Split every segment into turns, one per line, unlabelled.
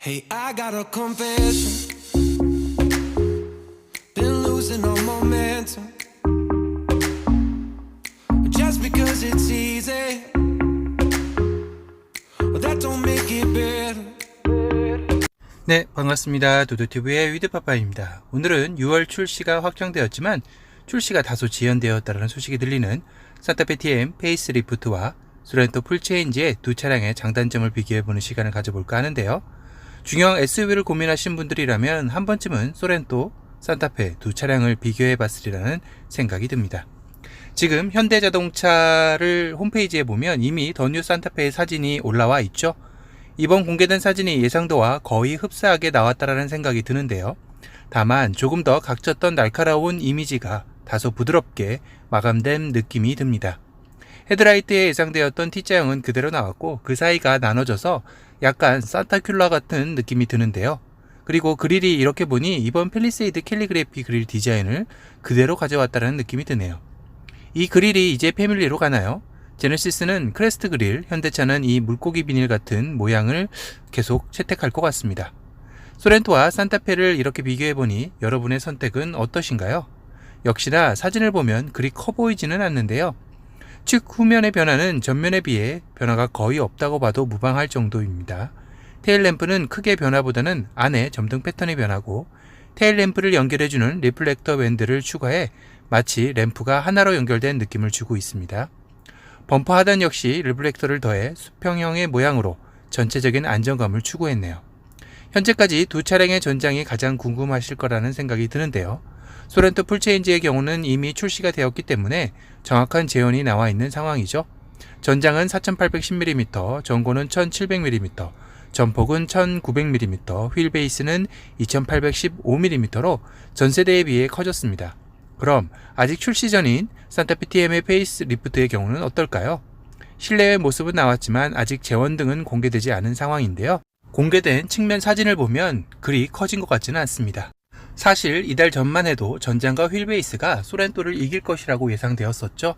Hey, I got a confession. Been losing all momentum. Just because it's easy, but that don't make it better.
네, 반갑습니다. 도도튜브의 위드파파입니다. 오늘은 6월 출시가 확정되었지만 출시가 다소 지연되었다는 소식이 들리는 산타페 TM 페이스리프트와 소렌토 풀체인지의 두 차량의 장단점을 비교해보는 시간을 가져볼까 하는데요. 중형 SUV를 고민하신 분들이라면 한 번쯤은 소렌토, 산타페 두 차량을 비교해봤으리라는 생각이 듭니다. 지금 현대자동차를 홈페이지에 보면 이미 더 뉴 산타페의 사진이 올라와 있죠. 이번 공개된 사진이 예상도와 거의 흡사하게 나왔다라는 생각이 드는데요. 다만 조금 더 각졌던 날카로운 이미지가 다소 부드럽게 마감된 느낌이 듭니다. 헤드라이트에 예상되었던 T자형은 그대로 나왔고 그 사이가 나눠져서 약간 산타큘라 같은 느낌이 드는데요. 그리고 그릴이 이렇게 보니 이번 팰리세이드 캘리그래피 그릴 디자인을 그대로 가져왔다는 느낌이 드네요. 이 그릴이 이제 패밀리로 가나요? 제네시스는 크레스트 그릴, 현대차는 이 물고기 비닐 같은 모양을 계속 채택할 것 같습니다. 소렌토와 산타페를 이렇게 비교해보니 여러분의 선택은 어떠신가요? 역시나 사진을 보면 그리 커 보이지는 않는데요. 측 후면의 변화는 전면에 비해 변화가 거의 없다고 봐도 무방할 정도입니다. 테일램프는 크게 변화보다는 안에 점등 패턴이 변하고 테일램프를 연결해주는 리플렉터 밴드를 추가해 마치 램프가 하나로 연결된 느낌을 주고 있습니다. 범퍼 하단 역시 리플렉터를 더해 수평형의 모양으로 전체적인 안정감을 추구했네요. 현재까지 두 차량의 전장이 가장 궁금하실 거라는 생각이 드는데요. 소렌토 풀체인지의 경우는 이미 출시가 되었기 때문에 정확한 재현이 나와 있는 상황이죠. 전장은 4810mm, 전고는 1700mm, 전폭은 1900mm, 휠 베이스는 2815mm로 전세대에 비해 커졌습니다. 그럼 아직 출시 전인 산타페 TM의 페이스 리프트의 경우는 어떨까요? 실내의 모습은 나왔지만 아직 제원등은 공개되지 않은 상황인데요. 공개된 측면 사진을 보면 그리 커진 것 같지는 않습니다. 사실 이달 전만 해도 전장과 휠 베이스가 소렌토를 이길 것이라고 예상되었었죠.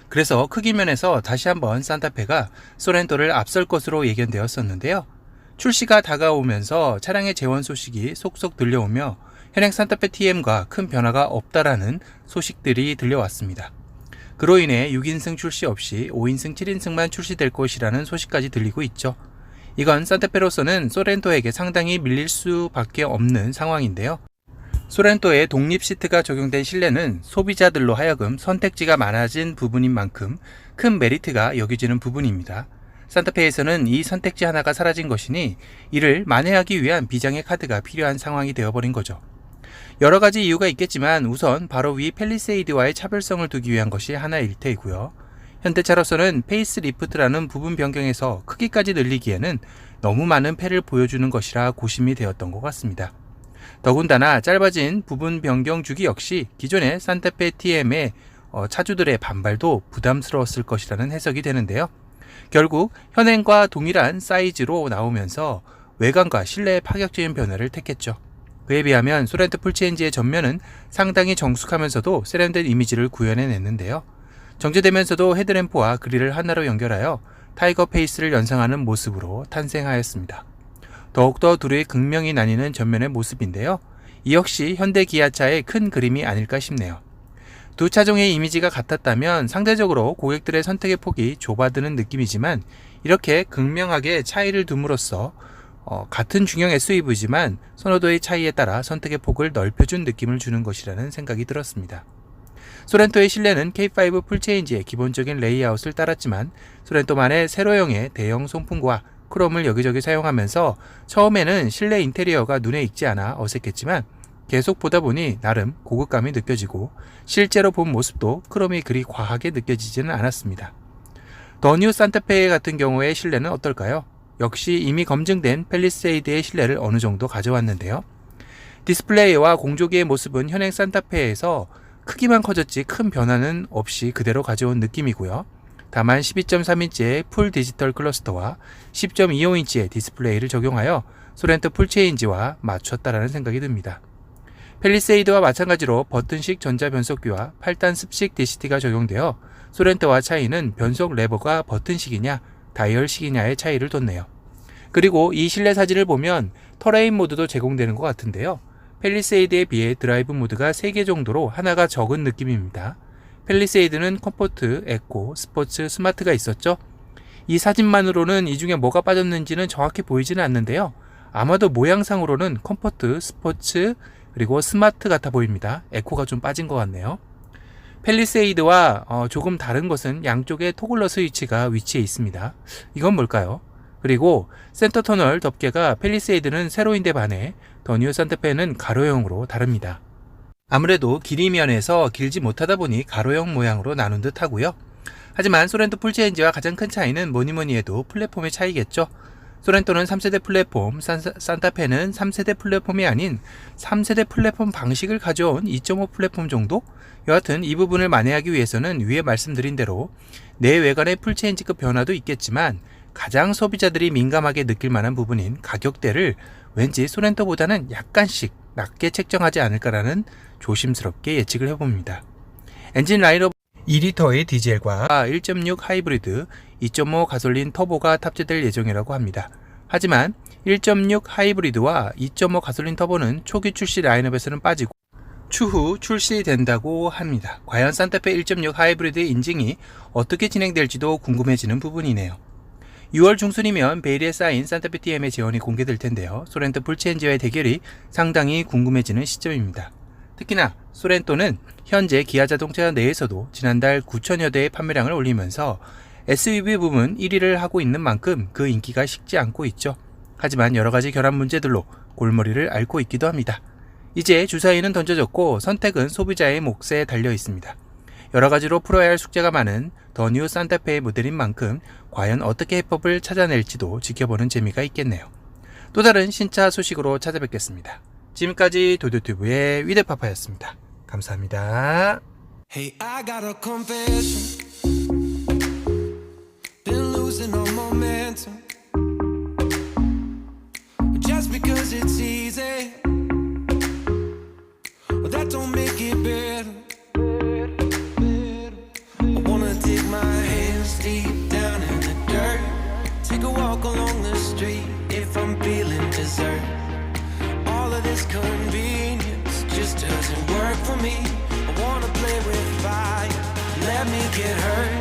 그래서 크기 면에서 다시 한번 산타페가 소렌토를 앞설 것으로 예견되었었는데요. 출시가 다가오면서 차량의 재원 소식이 속속 들려오며 현행 산타페 TM과 큰 변화가 없다라는 소식들이 들려왔습니다. 그로 인해 6인승 출시 없이 5인승 7인승만 출시될 것이라는 소식까지 들리고 있죠. 이건 산타페로서는 소렌토에게 상당히 밀릴 수밖에 없는 상황인데요. 소렌토의 독립 시트가 적용된 실내는 소비자들로 하여금 선택지가 많아진 부분인 만큼 큰 메리트가 여겨지는 부분입니다. 산타페에서는 이 선택지 하나가 사라진 것이니 이를 만회하기 위한 비장의 카드가 필요한 상황이 되어버린 거죠. 여러 가지 이유가 있겠지만 우선 바로 위 팰리세이드와의 차별성을 두기 위한 것이 하나일 테이고요. 현대차로서는 페이스 리프트라는 부분 변경에서 크기까지 늘리기에는 너무 많은 패를 보여주는 것이라 고심이 되었던 것 같습니다. 더군다나 짧아진 부분 변경 주기 역시 기존의 산타페 TM의 차주들의 반발도 부담스러웠을 것이라는 해석이 되는데요. 결국 현행과 동일한 사이즈로 나오면서 외관과 실내의 파격적인 변화를 택했죠. 그에 비하면 소렌토 풀체인지의 전면은 상당히 정숙하면서도 세련된 이미지를 구현해냈는데요. 정제되면서도 헤드램프와 그릴을 하나로 연결하여 타이거 페이스를 연상하는 모습으로 탄생하였습니다. 더욱더 둘의 극명히 나뉘는 전면의 모습인데요. 이 역시 현대 기아차의 큰 그림이 아닐까 싶네요. 두 차종의 이미지가 같았다면 상대적으로 고객들의 선택의 폭이 좁아드는 느낌이지만 이렇게 극명하게 차이를 둠으로써 같은 중형 SUV지만 선호도의 차이에 따라 선택의 폭을 넓혀준 느낌을 주는 것이라는 생각이 들었습니다. 소렌토의 실내는 K5 풀체인지의 기본적인 레이아웃을 따랐지만 소렌토만의 세로형의 대형 송풍과 크롬을 여기저기 사용하면서 처음에는 실내 인테리어가 눈에 익지 않아 어색했지만 계속 보다 보니 나름 고급감이 느껴지고 실제로 본 모습도 크롬이 그리 과하게 느껴지지는 않았습니다. 더 뉴 산타페 같은 경우의 실내는 어떨까요? 역시 이미 검증된 팰리세이드의 실내를 어느 정도 가져왔는데요. 디스플레이와 공조기의 모습은 현행 산타페에서 크기만 커졌지 큰 변화는 없이 그대로 가져온 느낌이고요. 다만 12.3인치의 풀 디지털 클러스터와 10.25인치의 디스플레이를 적용하여 소렌토 풀체인지와 맞췄다라는 생각이 듭니다. 팰리세이드와 마찬가지로 버튼식 전자변속기와 8단 습식 DCT가 적용되어 소렌토와 차이는 변속 레버가 버튼식이냐 다이얼식이냐의 차이를 뒀네요. 그리고 이 실내 사진을 보면 터레인 모드도 제공되는 것 같은데요. 팰리세이드에 비해 드라이브 모드가 3개 정도로 하나가 적은 느낌입니다. 팰리세이드는 컴포트, 에코, 스포츠, 스마트가 있었죠. 이 사진만으로는 이 중에 뭐가 빠졌는지는 정확히 보이지는 않는데요. 아마도 모양상으로는 컴포트, 스포츠, 그리고 스마트 같아 보입니다. 에코가 좀 빠진 것 같네요. 팰리세이드와 조금 다른 것은 양쪽에 토글러 스위치가 위치해 있습니다. 이건 뭘까요? 그리고 센터 터널 덮개가 팰리세이드는 세로인데 반해 더 뉴 산타페는 가로형으로 다릅니다. 아무래도 길이 면에서 길지 못하다 보니 가로형 모양으로 나눈 듯 하고요. 하지만 소렌토 풀체인지와 가장 큰 차이는 뭐니뭐니 해도 플랫폼의 차이겠죠. 소렌토는 3세대 플랫폼, 산타페는 3세대 플랫폼이 아닌 3세대 플랫폼 방식을 가져온 2.5 플랫폼 정도? 여하튼 이 부분을 만회하기 위해서는 위에 말씀드린 대로 내외관의 풀체인지급 변화도 있겠지만 가장 소비자들이 민감하게 느낄 만한 부분인 가격대를 왠지 소렌토보다는 약간씩 낮게 책정하지 않을까라는 조심스럽게 예측을 해봅니다. 엔진 라인업 2리터의 디젤과 1.6 하이브리드, 2.5 가솔린 터보가 탑재될 예정이라고 합니다. 하지만 1.6 하이브리드와 2.5 가솔린 터보는 초기 출시 라인업에서는 빠지고 추후 출시된다고 합니다. 과연 산타페 1.6 하이브리드의 인증이 어떻게 진행될지도 궁금해지는 부분이네요. 6월 중순이면 베일에 쌓인 산타페 TM의 재원이 공개될 텐데요. 소렌토 풀체인지와의 대결이 상당히 궁금해지는 시점입니다. 특히나 소렌토는 현재 기아 자동차 내에서도 지난달 9천여 대의 판매량을 올리면서 SUV 부문 1위를 하고 있는 만큼 그 인기가 식지 않고 있죠. 하지만 여러가지 결함 문제들로 골머리를 앓고 있기도 합니다. 이제 주사위는 던져졌고 선택은 소비자의 몫에 달려 있습니다. 여러가지로 풀어야 할 숙제가 많은 더 뉴 산타페의 모델인 만큼 과연 어떻게 해법을 찾아낼지도 지켜보는 재미가 있겠네요. 또 다른 신차 소식으로 찾아뵙겠습니다. 지금까지 도도튜브의 위드파파였습니다. 감사합니다.
Hey, I got a confession. Been losing all momentum. Just because it's easy, well, that don't make it better. I wanna dig my hands deep down in the dirt. Take a walk along the street if I'm feeling dessert. All of this convenience just doesn't work for me. I wanna play with fire, let me get hurt.